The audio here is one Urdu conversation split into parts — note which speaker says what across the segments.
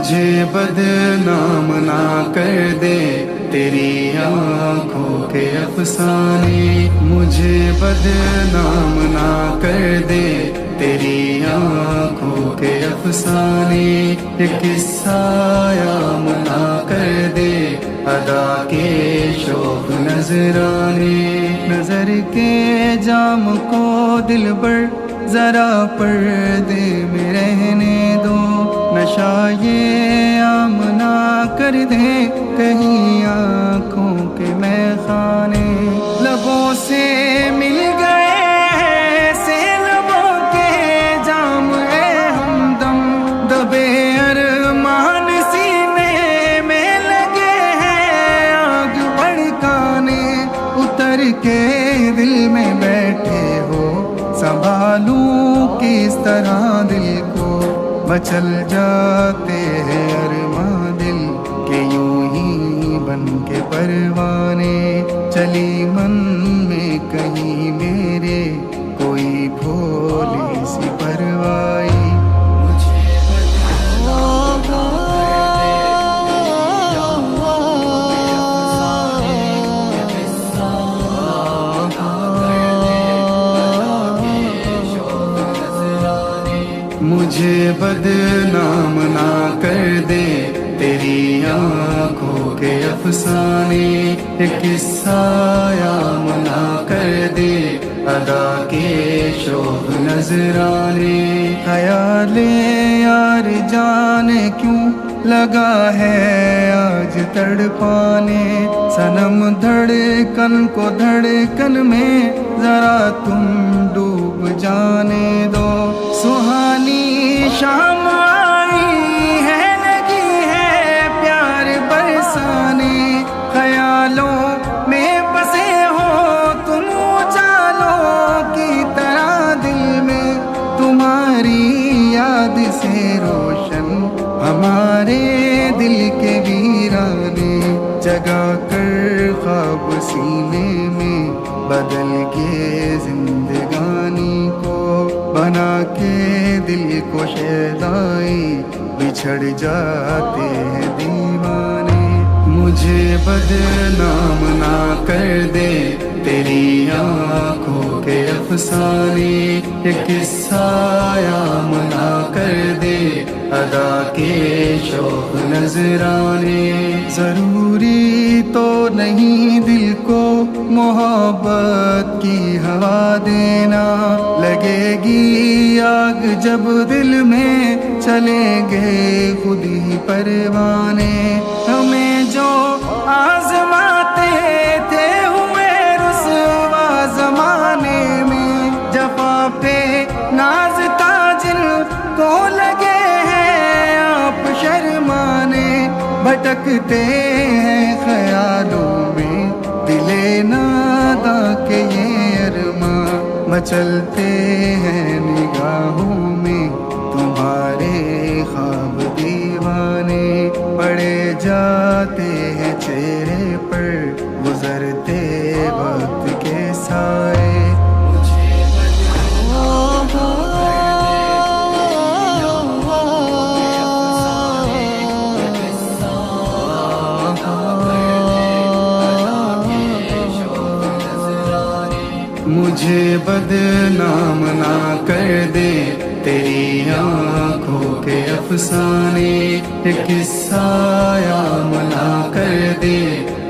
Speaker 1: مجھے بدنام نہ کر دے تیری آنکھوں کے افسانے، مجھے بدنام نہ کر دے تیری آنکھوں کے افسانے، ایک قصہ عام نہ کر دے ادا کے شوق نذرانے، نظر کے جام کو دلبر ذرا پردے میں رہنے دو، نشہ یہ عام نہ کر دے کہیں آنکھوں کے میخانے، لبوں سے مل گئے ایسے لبوں کے جام اے ہمدم، دبے ارمان سینے میں لگے ہیں آگ بھڑکانے، اتر کے دل میں بیٹھے ہو سنبھالوں کس طرح دل کو، مچل جاتے ہیں ارماں دل کے یوں ہی بن کے پروانے، چلی من میں کہیں میرے کوئی بھولی سی پروائی، مجھے بدنام نہ کر دے تیری آنکھوں کے افسانے، ایک قصہ عام نہ کر دے ادا کے شوق نذرانے، خیال یار جانے کیوں لگا ہے آج تڑپانے، صنم دھڑکن کو دھڑکن میں ذرا تم ڈوب جانے دو، سہانی شام آئی ہے لگی ہے پیار برسانے، خیالوں میں بسے ہو تم اجالوں کی طرح دل میں، تمہاری یاد سے روشن ہمارے دل کے ویرانے، جگا کر خواب سینے میں بدل کے زندگانی کو، بنا کے دل کو شیدائی بچھڑ جاتے ہیں دیوانے، مجھے بدنام نہ کر دے تیری آنکھوں کے افسانے، ایک قصہ عام نہ کر دے ادا کے شوق نذرانے، ضروری تو نہیں دل کو محبت کی ہوا دینا، لگے گی آگ جب دل میں چلیں گے خود ہی پروانے، ہمیں جو آزماتے تھے ہوئے رسوا زمانے میں، جفا پہ ناز تاجل کو لگے ہیں آپ شرمانے، بھٹکتے ہیں خیالوں میں دلے نادا کے یہ ارماں، مچلتے ہیں نگاہوں میں تمہارے خواب دیوانے، پڑے جاتے ہیں چہرے پر گزرتے وقت کے سائے، مجھے بدنام نہ کر دے تیری آنکھوں کے افسانے، ایک قصہ عام نہ کر دے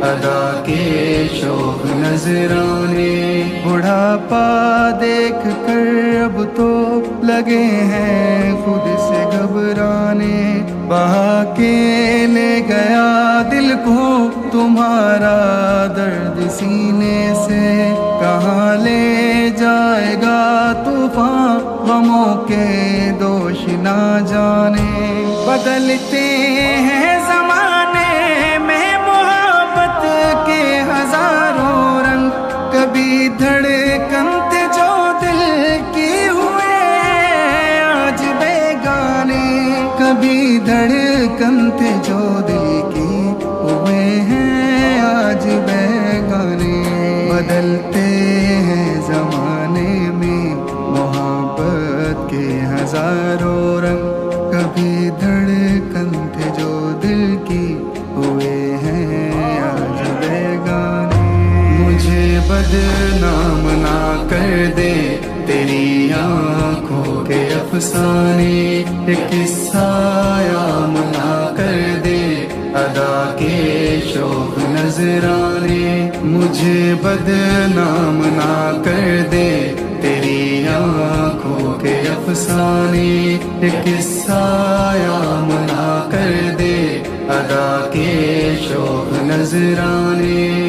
Speaker 1: ادا کے شوق نذرانے، بڑھاپا دیکھ کر اب تو لگے ہیں خود سے گھبرانے، بہا کے لے گیا دل کو تمہارا درد سینے سے، کہاں لے جائے گا طوفان غموں کے دوش نہ جانے، بدلتے ہیں زمانے میں محبت کے ہزاروں رنگ، کبھی دھڑکن تھے جو دل کی ہوئے آج بیگانے، کبھی دھڑکن تھے جو دل کی ہوئے ہیں آج بیگانے، بدلتے ہیں زمانے میں محبت کے ہزاروں رنگ، کبھی دھڑکن تھے بدنام نہ کر دے تیری آنکھوں کے افسانے، ایک قصہ عام نہ کر دے ادا کے شوق نذرانے، مجھے بدنام نہ کر دے تیری آنکھوں کے افسانے، ایک قصہ عام نہ کر دے ادا کے شوق نذرانے۔